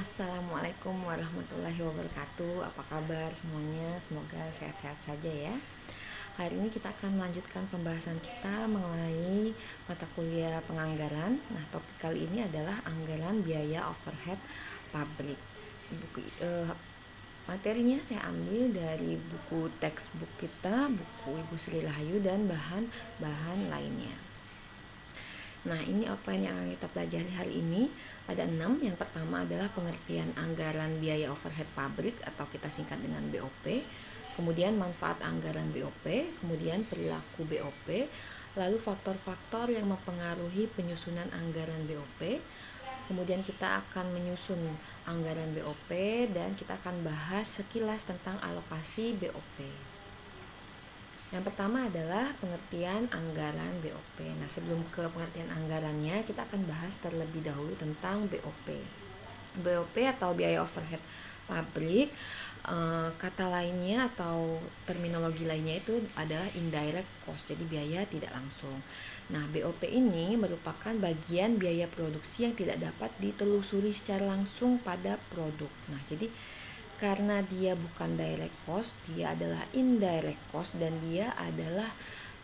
Assalamualaikum warahmatullahi wabarakatuh. Apa kabar semuanya? Semoga sehat-sehat saja ya. Hari ini kita akan melanjutkan pembahasan kita mengenai mata kuliah penganggaran. Nah, topik kali ini adalah anggaran biaya overhead pabrik. Materinya saya ambil dari buku textbook kita, buku Ibu Sri Rahayu, dan bahan-bahan lainnya. Nah, ini outline yang akan kita pelajari hari ini. Ada 6. Yang pertama adalah pengertian anggaran biaya overhead pabrik atau kita singkat dengan BOP. Kemudian manfaat anggaran BOP, kemudian perilaku BOP, lalu faktor-faktor yang mempengaruhi penyusunan anggaran BOP. Kemudian kita akan menyusun anggaran BOP dan kita akan bahas sekilas tentang alokasi BOP. Yang pertama adalah pengertian anggaran BOP. Nah, sebelum ke pengertian anggarannya, kita akan bahas terlebih dahulu tentang BOP. BOP atau biaya overhead pabrik, kata lainnya atau terminologi lainnya itu adalah indirect cost, jadi biaya tidak langsung. Nah, BOP ini merupakan bagian biaya produksi yang tidak dapat ditelusuri secara langsung pada produk. Nah, jadi karena dia bukan direct cost, dia adalah indirect cost dan dia adalah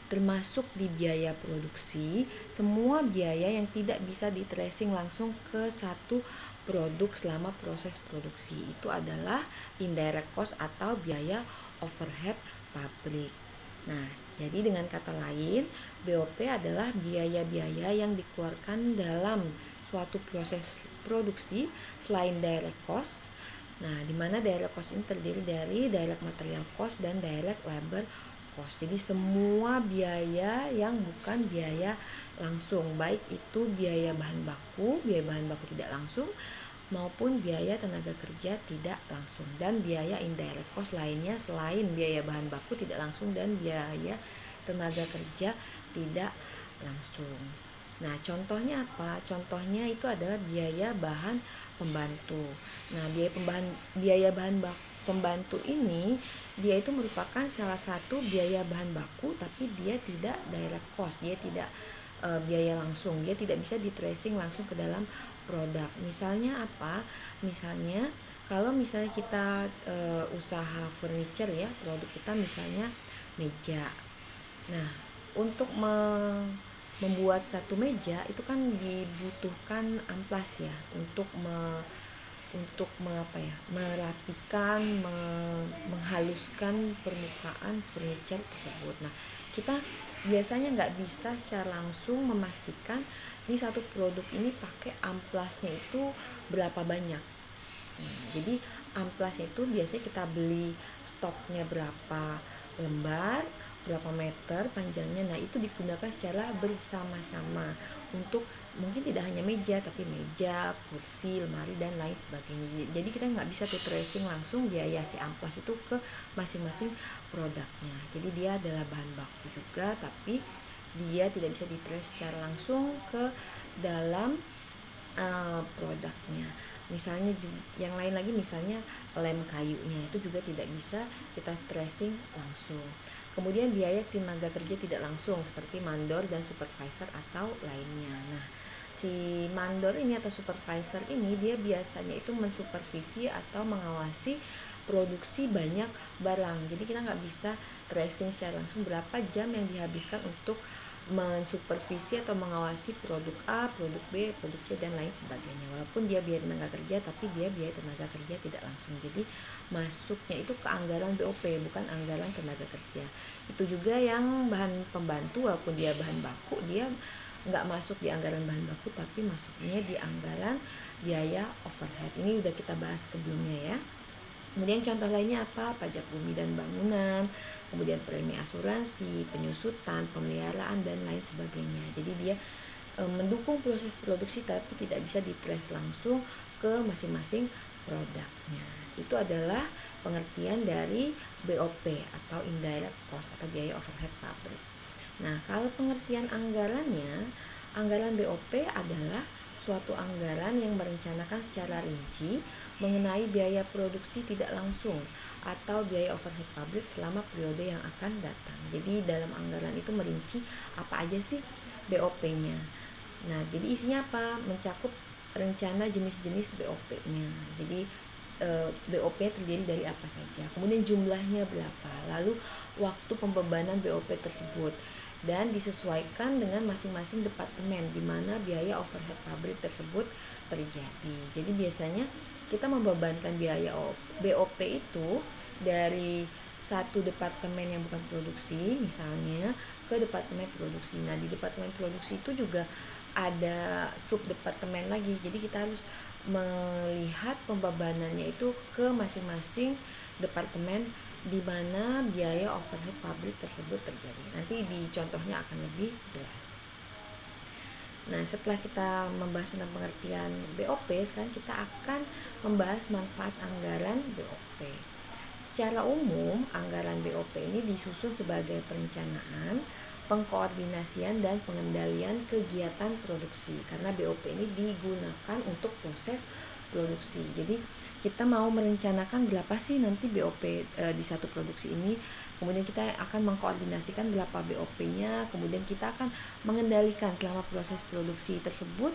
termasuk di biaya produksi. Semua biaya yang tidak bisa di tracing langsung ke satu produk selama proses produksi itu adalah indirect cost atau biaya overhead pabrik. Nah, jadi dengan kata lain, BOP adalah biaya-biaya yang dikeluarkan dalam suatu proses produksi selain direct cost. Nah, di mana direct cost ini terdiri dari direct material cost dan direct labor cost. Jadi semua biaya yang bukan biaya langsung, baik itu biaya bahan baku tidak langsung maupun biaya tenaga kerja tidak langsung, dan biaya indirect cost lainnya selain biaya bahan baku tidak langsung dan biaya tenaga kerja tidak langsung. Nah, contohnya apa? Contohnya itu adalah biaya bahan pembantu. Nah, biaya bahan pembantu ini dia itu merupakan salah satu biaya bahan baku, tapi dia tidak direct cost, dia tidak biaya langsung, dia tidak bisa di tracing langsung ke dalam produk. Misalnya apa? Misalnya kalau misalnya kita usaha furniture ya, produk kita misalnya meja. Nah, untuk membuat satu meja itu kan dibutuhkan amplas ya untuk merapikan, menghaluskan permukaan furniture tersebut. Nah, kita biasanya nggak bisa secara langsung memastikan di satu produk ini pakai amplasnya itu berapa banyak. Nah, jadi amplasnya itu biasanya kita beli stoknya berapa lembar, berapa meter panjangnya. Nah, itu digunakan secara bersama-sama untuk mungkin tidak hanya meja, tapi meja, kursi, lemari, dan lain sebagainya. Jadi kita nggak bisa tuh tracing langsung biaya si amplas itu ke masing-masing produknya. Jadi dia adalah bahan baku juga, tapi dia tidak bisa di-trace secara langsung ke dalam produknya. Misalnya yang lain lagi, misalnya lem kayunya itu juga tidak bisa kita tracing langsung. Kemudian biaya tenaga kerja tidak langsung seperti mandor dan supervisor atau lainnya. Nah, si mandor ini atau supervisor ini dia biasanya itu mensupervisi atau mengawasi produksi banyak barang. Jadi kita nggak bisa tracing secara langsung berapa jam yang dihabiskan untuk mensupervisi atau mengawasi produk A, produk B, produk C, dan lain sebagainya. Walaupun dia biaya tenaga kerja, tapi dia biaya tenaga kerja tidak langsung. Jadi masuknya itu ke anggaran BOP, bukan anggaran tenaga kerja. Itu juga yang bahan pembantu, walaupun dia bahan baku, dia nggak masuk di anggaran bahan baku, tapi masuknya di anggaran biaya overhead. Ini udah kita bahas sebelumnya ya. Kemudian contoh lainnya apa? Pajak bumi dan bangunan, kemudian premi asuransi, penyusutan, pemeliharaan, dan lain sebagainya. Jadi dia mendukung proses produksi tapi tidak bisa di-trace langsung ke masing-masing produknya. Itu adalah pengertian dari BOP atau indirect cost atau biaya overhead pabrik. Nah, kalau pengertian anggarannya, anggaran BOP adalah suatu anggaran yang merencanakan secara rinci mengenai biaya produksi tidak langsung atau biaya overhead pabrik selama periode yang akan datang. Jadi dalam anggaran itu merinci apa aja sih BOP-nya. Nah, jadi isinya apa? Mencakup rencana jenis-jenis BOP-nya. Jadi BOP terdiri dari apa saja, kemudian jumlahnya berapa, lalu waktu pembebanan BOP tersebut, dan disesuaikan dengan masing-masing departemen di mana biaya overhead pabrik tersebut terjadi. Jadi biasanya kita membebankan biaya BOP itu dari satu departemen yang bukan produksi misalnya ke departemen produksi. Nah, di departemen produksi itu juga ada sub departemen lagi. Jadi kita harus melihat pembebanannya itu ke masing-masing departemen di mana biaya overhead pabrik tersebut terjadi. Nanti di contohnya akan lebih jelas. Nah, setelah kita membahas tentang pengertian BOP, sekarang kita akan membahas manfaat anggaran BOP. Secara umum, anggaran BOP ini disusun sebagai perencanaan, pengkoordinasian, dan pengendalian kegiatan produksi. Karena BOP ini digunakan untuk proses produksi. Jadi kita mau merencanakan berapa sih nanti BOP di satu produksi ini. Kemudian kita akan mengkoordinasikan berapa BOP-nya. Kemudian kita akan mengendalikan selama proses produksi tersebut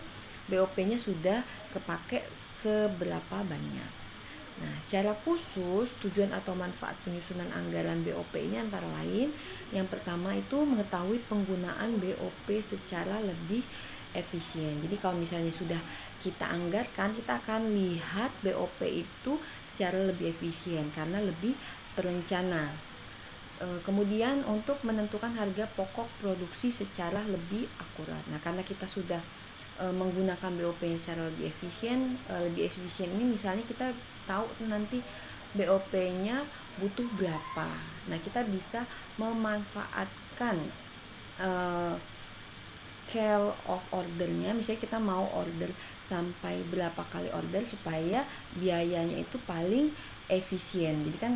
BOP-nya sudah kepake seberapa banyak. Nah, secara khusus tujuan atau manfaat penyusunan anggaran BOP ini antara lain, yang pertama itu mengetahui penggunaan BOP secara lebih efisien. Jadi kalau misalnya sudah kita anggarkan, kita akan lihat BOP itu secara lebih efisien karena lebih terencana. Kemudian untuk menentukan harga pokok produksi secara lebih akurat. Nah, karena kita sudah menggunakan BOP yang secara lebih efisien ini misalnya kita tahu nanti BOP-nya butuh berapa. Nah, kita bisa memanfaatkan scale of ordernya. Misalnya kita mau order sampai berapa kali order supaya biayanya itu paling efisien. Jadi kan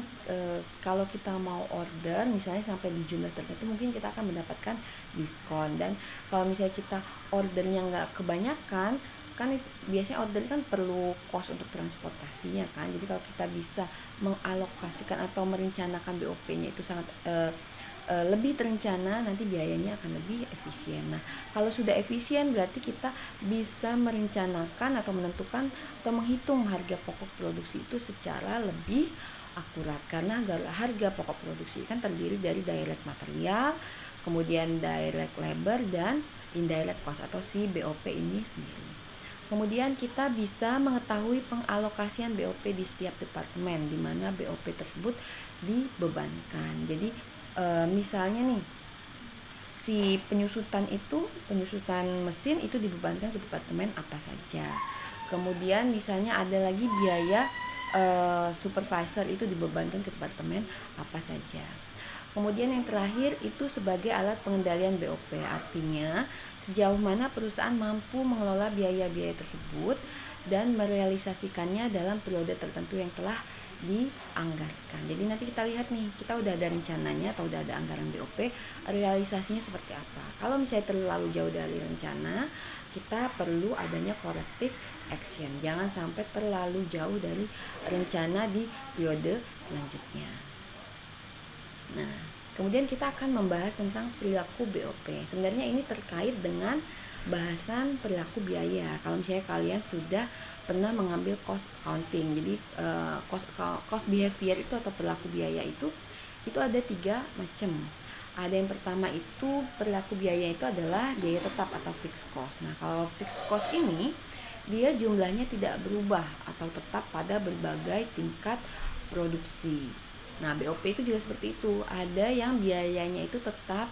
kalau kita mau order misalnya sampai di jumlah tertentu mungkin kita akan mendapatkan diskon. Dan kalau misalnya kita ordernya nggak kebanyakan, kan biasanya order kan perlu cost untuk transportasinya kan. Jadi kalau kita bisa mengalokasikan atau merencanakan BOP-nya itu sangat lebih terencana, nanti biayanya akan lebih efisien. Nah, kalau sudah efisien berarti kita bisa merencanakan atau menentukan atau menghitung harga pokok produksi itu secara lebih akurat. Karena harga pokok produksi kan terdiri dari direct material, kemudian direct labor, dan indirect cost atau si BOP ini sendiri. Kemudian kita bisa mengetahui pengalokasian BOP di setiap departemen di mana BOP tersebut dibebankan. Jadi misalnya nih, si penyusutan mesin itu dibebankan ke departemen apa saja. Kemudian misalnya ada lagi biaya supervisor itu dibebankan ke departemen apa saja. Kemudian yang terakhir itu sebagai alat pengendalian BOP, artinya sejauh mana perusahaan mampu mengelola biaya-biaya tersebut dan merealisasikannya dalam periode tertentu yang telah dianggarkan. Jadi nanti kita lihat nih, kita udah ada rencananya atau udah ada anggaran BOP, realisasinya seperti apa. Kalau misalnya terlalu jauh dari rencana, kita perlu adanya corrective action. Jangan sampai terlalu jauh dari rencana di periode selanjutnya. Nah, kemudian kita akan membahas tentang perilaku BOP. Sebenarnya ini terkait dengan bahasan perilaku biaya. Kalau misalnya kalian sudah pernah mengambil cost accounting, jadi cost behavior itu atau perilaku biaya itu ada 3 macam. Ada yang pertama itu perilaku biaya itu adalah biaya tetap atau fixed cost. Nah, kalau fixed cost ini dia jumlahnya tidak berubah atau tetap pada berbagai tingkat produksi. Nah, BOP itu juga seperti itu. Ada yang biayanya itu tetap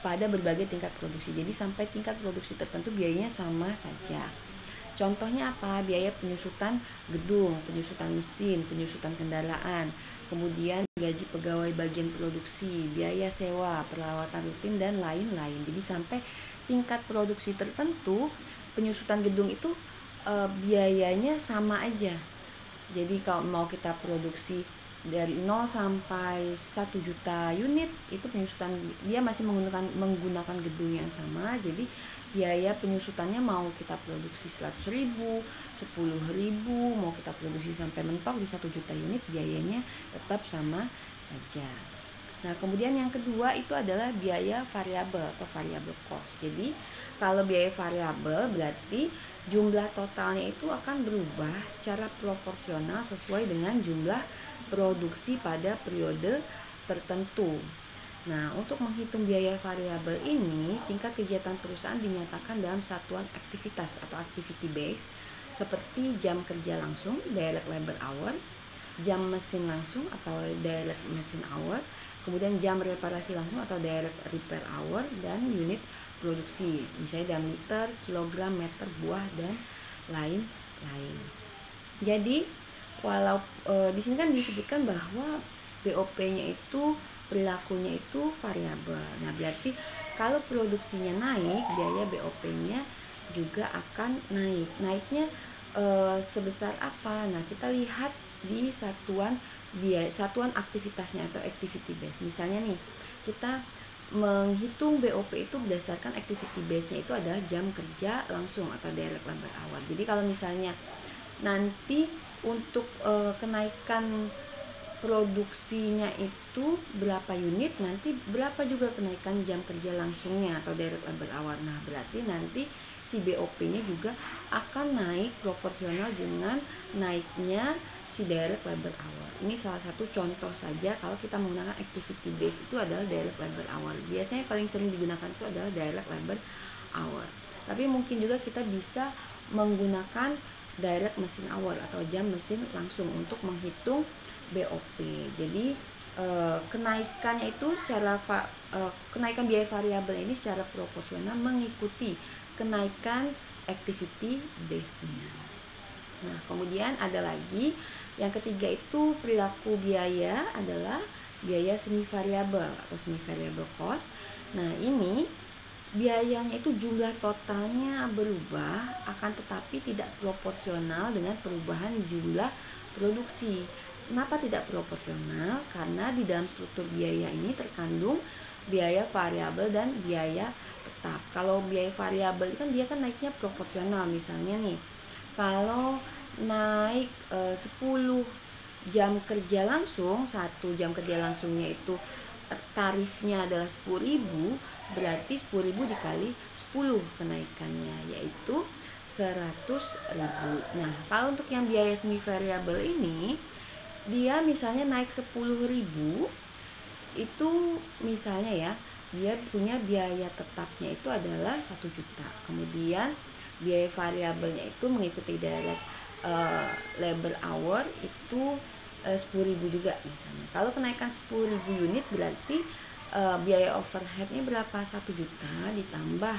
pada berbagai tingkat produksi. Jadi sampai tingkat produksi tertentu biayanya sama saja. Contohnya apa? Biaya penyusutan gedung, penyusutan mesin, penyusutan kendaraan, kemudian gaji pegawai bagian produksi, biaya sewa, perawatan rutin, dan lain-lain. Jadi sampai tingkat produksi tertentu, penyusutan gedung itu biayanya sama aja. Jadi kalau mau kita produksi dari 0 sampai 1 juta unit, itu penyusutan dia masih menggunakan gedung yang sama. Jadi biaya penyusutannya mau kita produksi 100.000, 10.000, mau kita produksi sampai mentok di 1 juta unit, biayanya tetap sama saja. Nah, kemudian yang kedua itu adalah biaya variabel atau variable cost. Jadi kalau biaya variabel berarti jumlah totalnya itu akan berubah secara proporsional sesuai dengan jumlah produksi pada periode tertentu. Nah, untuk menghitung biaya variabel ini, tingkat kegiatan perusahaan dinyatakan dalam satuan aktivitas atau activity base seperti jam kerja langsung, direct labor hour, jam mesin langsung atau direct machine hour, kemudian jam reparasi langsung atau direct repair hour, dan unit produksi, misalnya dalam liter, kilogram, meter, buah, dan lain-lain. Jadi, walau di sini kan disebutkan bahwa BOP-nya itu perilakunya itu variabel. Nah, berarti kalau produksinya naik, biaya BOP-nya juga akan naik. Naiknya sebesar apa? Nah, kita lihat di satuan aktivitasnya atau activity base. Misalnya nih, kita menghitung BOP itu berdasarkan activity base-nya itu adalah jam kerja langsung atau direct labor hour. Jadi kalau misalnya nanti untuk kenaikan produksinya itu berapa unit, nanti berapa juga kenaikan jam kerja langsungnya atau direct labor hour. Nah, berarti nanti si BOP-nya juga akan naik proporsional dengan naiknya si direct labor hour. Ini salah satu contoh saja kalau kita menggunakan activity base itu adalah direct labor hour. Biasanya paling sering digunakan itu adalah direct labor hour. Tapi mungkin juga kita bisa menggunakan direct machine hour atau jam mesin langsung untuk menghitung BOP. Jadi kenaikannya itu kenaikan biaya variabel ini secara proporsional mengikuti kenaikan activity base-nya. Nah, kemudian ada lagi yang ketiga itu perilaku biaya adalah biaya semi variabel atau semi variable cost. Nah, ini biayanya itu jumlah totalnya berubah akan tetapi tidak proporsional dengan perubahan jumlah produksi. Kenapa tidak proporsional? Karena di dalam struktur biaya ini terkandung biaya variabel dan biaya tetap. Kalau biaya variabel kan dia kan naiknya proporsional. Misalnya nih, kalau naik 10 jam kerja langsung, 1 jam kerja langsungnya itu tarifnya adalah 10.000, berarti 10.000 dikali 10 kenaikannya, yaitu 100.000. Nah, kalau untuk yang biaya semi variabel ini, dia misalnya naik 10.000, itu misalnya ya, dia punya biaya tetapnya itu adalah 1 juta. Kemudian biaya variabelnya itu mengikuti direct labor hour itu 10.000 juga misalnya. Kalau kenaikan 10.000 unit berarti biaya overheadnya berapa? 1 juta ditambah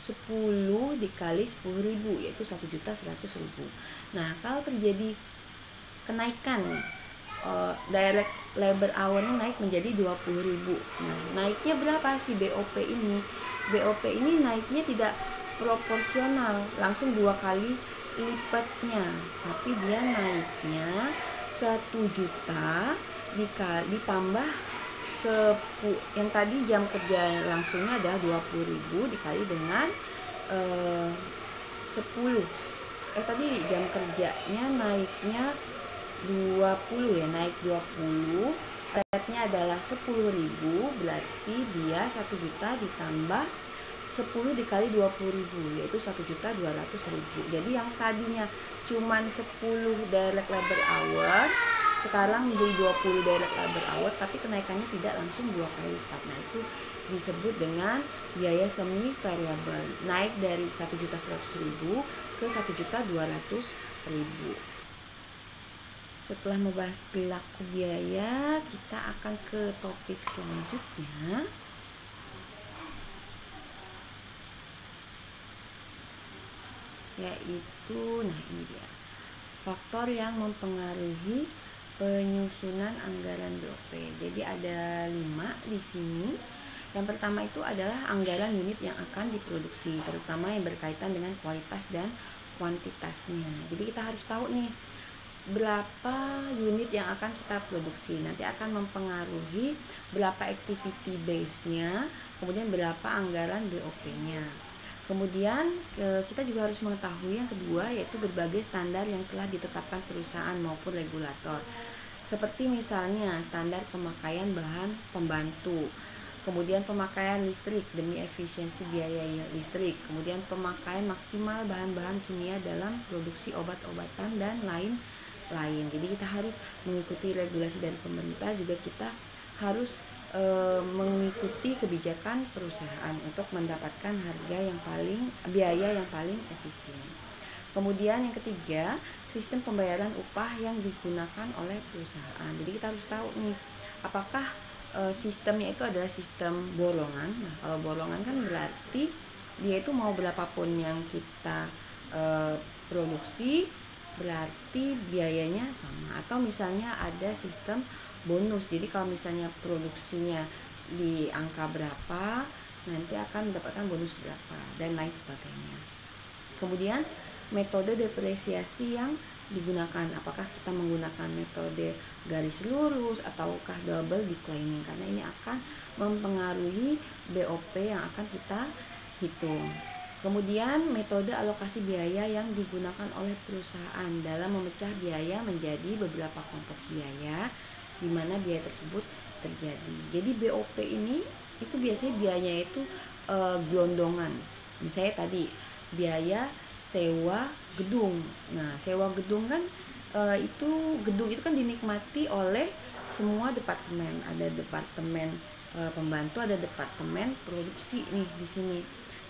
10 dikali 10.000, yaitu 1.100.000. Nah, kalau terjadi kenaikan direct labor hour-nya naik menjadi 20.000. Nah, naiknya berapa sih BOP ini? BOP ini naiknya tidak proporsional, langsung 2 kali lipatnya, tapi dia naiknya 1 juta ditambah yang tadi jam kerja langsungnya adalah 20.000 dikali dengan 10. Tadi jam kerjanya naiknya 20 ya, naik 20, rate-nya adalah 10.000, berarti dia 1 juta ditambah 10 dikali 20.000, yaitu 1.200.000. Jadi yang tadinya cuman 10 direct labor hour sekarang menjadi 20 direct labor hour, tapi kenaikannya tidak langsung 2 kali lipat. Nah, itu disebut dengan biaya semi variabel, naik dari 1.100.000 ke 1.200.000. Setelah membahas perilaku biaya, kita akan ke topik selanjutnya, yaitu ini dia, faktor yang mempengaruhi penyusunan anggaran BOP. Jadi ada 5 di sini. Yang pertama itu adalah anggaran unit yang akan diproduksi, terutama yang berkaitan dengan kualitas dan kuantitasnya. Jadi kita harus tahu nih berapa unit yang akan kita produksi. Nanti akan mempengaruhi berapa activity base-nya, kemudian berapa anggaran BOP-nya. Kemudian kita juga harus mengetahui yang kedua, yaitu berbagai standar yang telah ditetapkan perusahaan maupun regulator. Seperti misalnya standar pemakaian bahan pembantu, kemudian pemakaian listrik demi efisiensi biaya listrik, kemudian pemakaian maksimal bahan-bahan kimia dalam produksi obat-obatan dan lain-lain. Jadi kita harus mengikuti regulasi dari pemerintah, juga kita harus mengikuti kebijakan perusahaan untuk mendapatkan biaya yang paling efisien. Kemudian yang ketiga, sistem pembayaran upah yang digunakan oleh perusahaan. Jadi kita harus tahu nih, apakah sistemnya itu adalah sistem bolongan. Nah, kalau bolongan kan berarti dia itu mau berapapun yang kita produksi, berarti biayanya sama. Atau misalnya ada sistem bonus, jadi kalau misalnya produksinya di angka berapa, nanti akan mendapatkan bonus berapa, dan lain sebagainya. Kemudian metode depresiasi yang digunakan, apakah kita menggunakan metode garis lurus ataukah double declining, karena ini akan mempengaruhi BOP yang akan kita hitung. Kemudian metode alokasi biaya yang digunakan oleh perusahaan dalam memecah biaya menjadi beberapa kelompok biaya di mana biaya tersebut terjadi. Jadi BOP ini itu biasanya biayanya itu gelondongan. Misalnya tadi biaya sewa gedung. Nah, sewa gedung kan gedung itu kan dinikmati oleh semua departemen. Ada departemen pembantu, ada departemen produksi nih di sini.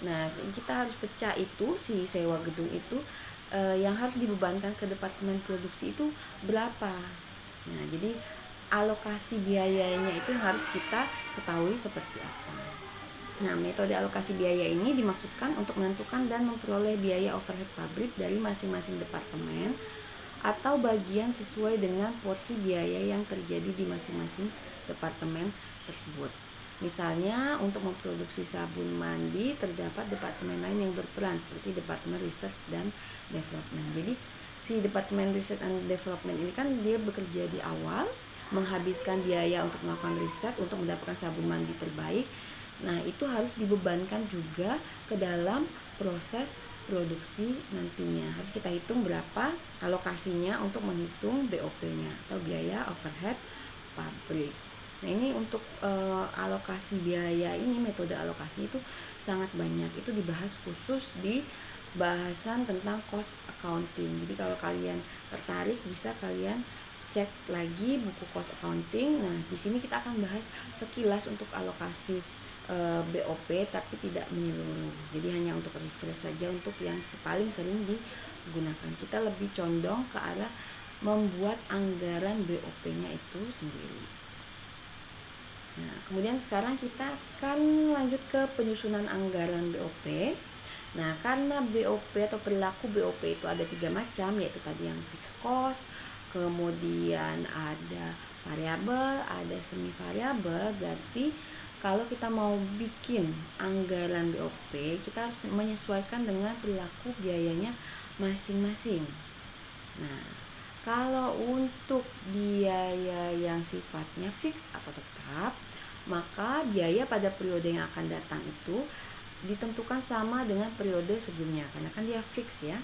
Nah, kita harus pecah itu, si sewa gedung itu yang harus dibebankan ke departemen produksi itu berapa. Nah, jadi alokasi biayanya itu yang harus kita ketahui seperti apa. Nah, metode alokasi biaya ini dimaksudkan untuk menentukan dan memperoleh biaya overhead pabrik dari masing-masing departemen atau bagian sesuai dengan porsi biaya yang terjadi di masing-masing departemen tersebut. Misalnya, untuk memproduksi sabun mandi terdapat departemen lain yang berperan seperti departemen research dan development. Jadi, si departemen research and development ini kan dia bekerja di awal, menghabiskan biaya untuk melakukan riset untuk mendapatkan sabun mandi terbaik. Nah, itu harus dibebankan juga ke dalam proses produksi nantinya. Harus kita hitung berapa alokasinya untuk menghitung BOP-nya atau biaya overhead pabrik. Nah, ini untuk alokasi biaya ini, metode alokasi itu sangat banyak. Itu dibahas khusus di bahasan tentang cost accounting. Jadi kalau kalian tertarik bisa kalian cek lagi buku cost accounting. Nah, di sini kita akan bahas sekilas untuk alokasi BOP tapi tidak menyeluruh. Jadi hanya untuk refresh saja untuk yang paling sering digunakan. Kita lebih condong ke arah membuat anggaran BOP-nya itu sendiri. Nah, kemudian sekarang kita akan lanjut ke penyusunan anggaran BOP. Nah, karena BOP atau perilaku BOP itu ada 3 macam, yaitu tadi yang fixed cost, kemudian ada variabel, ada semi variabel. Berarti kalau kita mau bikin anggaran BOP, kita harus menyesuaikan dengan perilaku biayanya masing-masing. Nah, kalau untuk biaya yang sifatnya fix atau tetap, maka biaya pada periode yang akan datang itu ditentukan sama dengan periode sebelumnya, karena kan dia fix ya.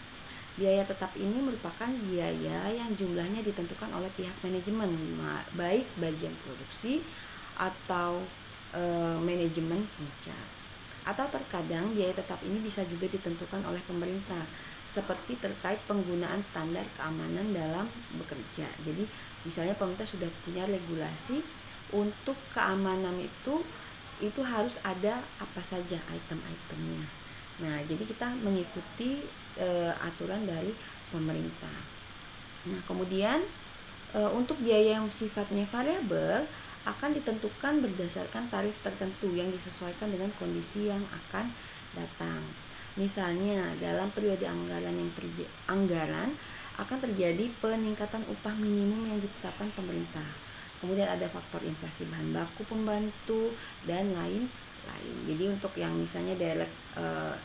Biaya tetap ini merupakan biaya yang jumlahnya ditentukan oleh pihak manajemen, baik bagian produksi atau manajemen puncak. Atau terkadang biaya tetap ini bisa juga ditentukan oleh pemerintah, seperti terkait penggunaan standar keamanan dalam bekerja. Jadi misalnya pemerintah sudah punya regulasi untuk keamanan itu harus ada apa saja item-itemnya. Nah, jadi kita mengikuti aturan dari pemerintah. Nah, kemudian untuk biaya yang sifatnya variabel akan ditentukan berdasarkan tarif tertentu yang disesuaikan dengan kondisi yang akan datang. Misalnya dalam periode anggaran akan terjadi peningkatan upah minimum yang ditetapkan pemerintah. Kemudian ada faktor inflasi bahan baku pembantu dan lain-lain. Jadi untuk yang misalnya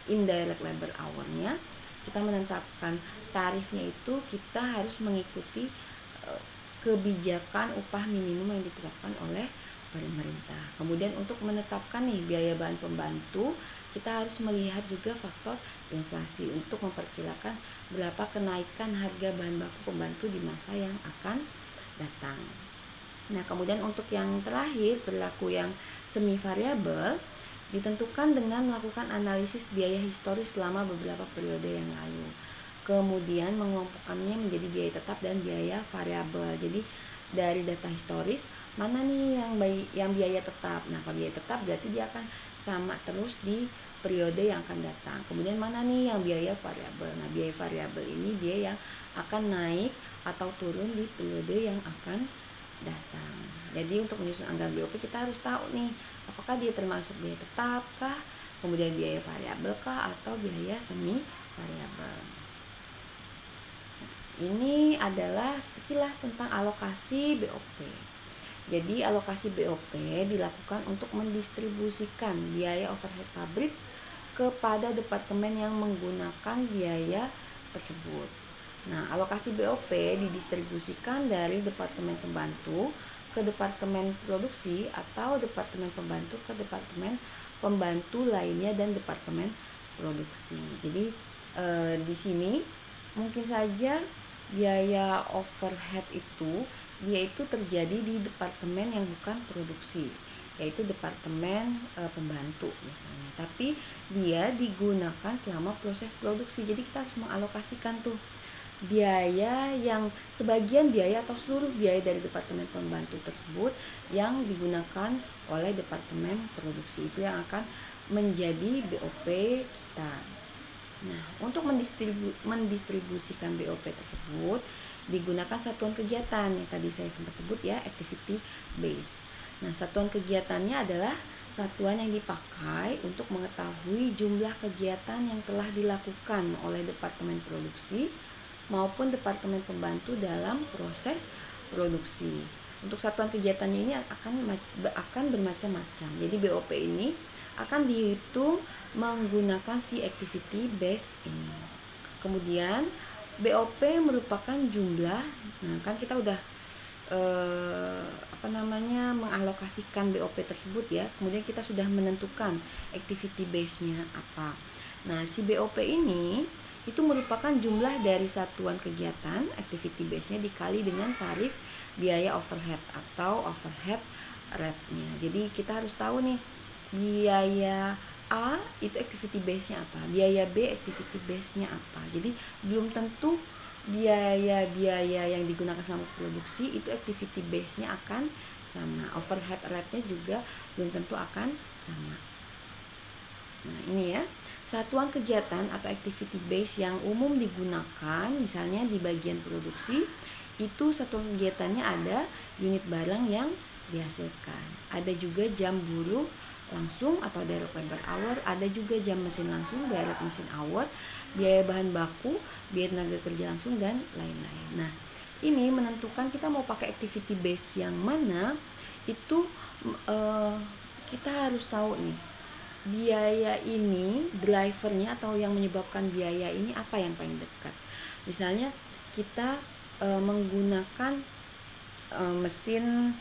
indirect labor hour-nya, kita menetapkan tarifnya itu kita harus mengikuti kebijakan upah minimum yang ditetapkan oleh pemerintah. Kemudian untuk menetapkan nih biaya bahan pembantu, kita harus melihat juga faktor inflasi untuk memperkirakan berapa kenaikan harga bahan baku pembantu di masa yang akan datang. Nah, kemudian untuk yang terakhir, perilaku yang semi variabel ditentukan dengan melakukan analisis biaya historis selama beberapa periode yang lalu. Kemudian mengelompokkannya menjadi biaya tetap dan biaya variabel. Jadi dari data historis, mana nih yang biaya tetap? Nah, kalau biaya tetap berarti dia akan sama terus di periode yang akan datang. Kemudian mana nih yang biaya variabel? Nah, biaya variabel ini dia yang akan naik atau turun di periode yang akan datang. Jadi untuk menyusun anggaran BOP kita harus tahu nih, apakah dia termasuk biaya tetap kah, kemudian biaya variabel kah, atau biaya semi variabel. Ini adalah sekilas tentang alokasi BOP. Jadi alokasi BOP dilakukan untuk mendistribusikan biaya overhead pabrik kepada departemen yang menggunakan biaya tersebut. Nah, alokasi BOP didistribusikan dari departemen pembantu ke departemen produksi atau departemen pembantu ke departemen pembantu lainnya dan departemen produksi. Jadi di sini mungkin saja biaya overhead itu dia itu terjadi di departemen yang bukan produksi, yaitu departemen pembantu misalnya. Tapi dia digunakan selama proses produksi. Jadi kita harus mengalokasikan tuh biaya yang sebagian biaya atau seluruh biaya dari departemen pembantu tersebut yang digunakan oleh departemen produksi, itu yang akan menjadi BOP kita. Nah, untuk mendistribusikan BOP tersebut digunakan satuan kegiatan yang tadi saya sempat sebut ya, activity base. Nah, satuan kegiatannya adalah satuan yang dipakai untuk mengetahui jumlah kegiatan yang telah dilakukan oleh departemen produksi maupun departemen pembantu dalam proses produksi. Untuk satuan kegiatannya ini akan bermacam-macam. Jadi BOP ini akan dihitung menggunakan si activity base ini. Kemudian BOP merupakan jumlah. Nah, kan kita udah mengalokasikan BOP tersebut ya. Kemudian kita sudah menentukan activity base-nya apa. Nah, si BOP ini itu merupakan jumlah dari satuan kegiatan activity base-nya dikali dengan tarif biaya overhead atau overhead rate-nya. Jadi kita harus tahu nih, biaya A itu activity base-nya apa, biaya B activity base-nya apa. Jadi belum tentu biaya-biaya yang digunakan selama produksi itu activity base-nya akan sama, overhead rate-nya juga belum tentu akan sama. Nah, ini ya, satuan kegiatan atau activity base yang umum digunakan misalnya di bagian produksi, itu satuan kegiatannya ada unit barang yang dihasilkan, ada juga jam buruh langsung atau direct labor hour, ada juga jam mesin langsung direct mesin hour, biaya bahan baku, biaya tenaga kerja langsung, dan lain-lain. Nah, ini menentukan kita mau pakai activity base yang mana, itu kita harus tahu nih, biaya ini drivernya atau yang menyebabkan biaya ini apa yang paling dekat. Misalnya kita menggunakan mesin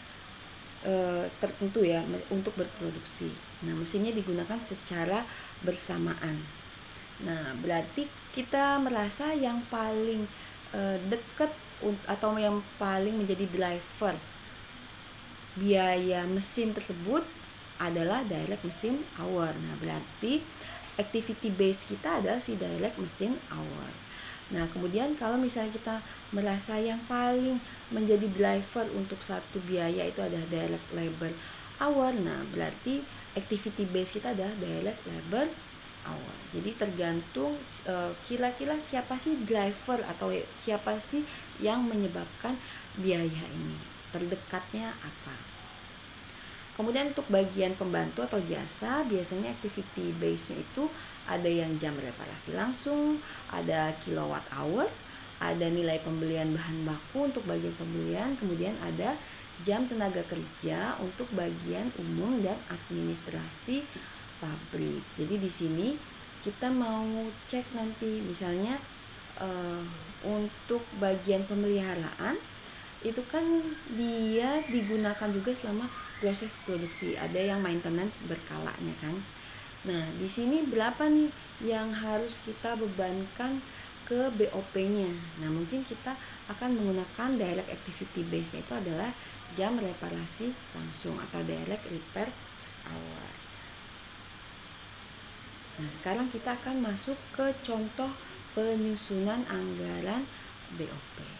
tertentu ya untuk berproduksi. Nah, mesinnya digunakan secara bersamaan. Nah, berarti kita merasa yang paling dekat atau yang paling menjadi driver biaya mesin tersebut adalah direct mesin hour. Nah, berarti activity base kita adalah si direct mesin hour. Nah, kemudian kalau misalnya kita merasa yang paling menjadi driver untuk satu biaya itu adalah direct labor hour, nah berarti activity base kita adalah direct labor hour. Jadi tergantung kira-kira siapa sih driver atau siapa sih yang menyebabkan biaya ini, terdekatnya apa. Kemudian untuk bagian pembantu atau jasa, biasanya activity base-nya itu ada yang jam reparasi langsung, ada kilowatt hour, ada nilai pembelian bahan baku untuk bagian pembelian, kemudian ada jam tenaga kerja untuk bagian umum dan administrasi pabrik. Jadi di sini kita mau cek nanti misalnya untuk bagian pemeliharaan itu kan dia digunakan juga selama proses produksi, ada yang maintenance berkalanya kan. Nah, di sini berapa nih yang harus kita bebankan ke BOP-nya. Nah, mungkin kita akan menggunakan direct activity base, yaitu adalah jam reparasi langsung atau direct repair hour. Nah, sekarang kita akan masuk ke contoh penyusunan anggaran BOP.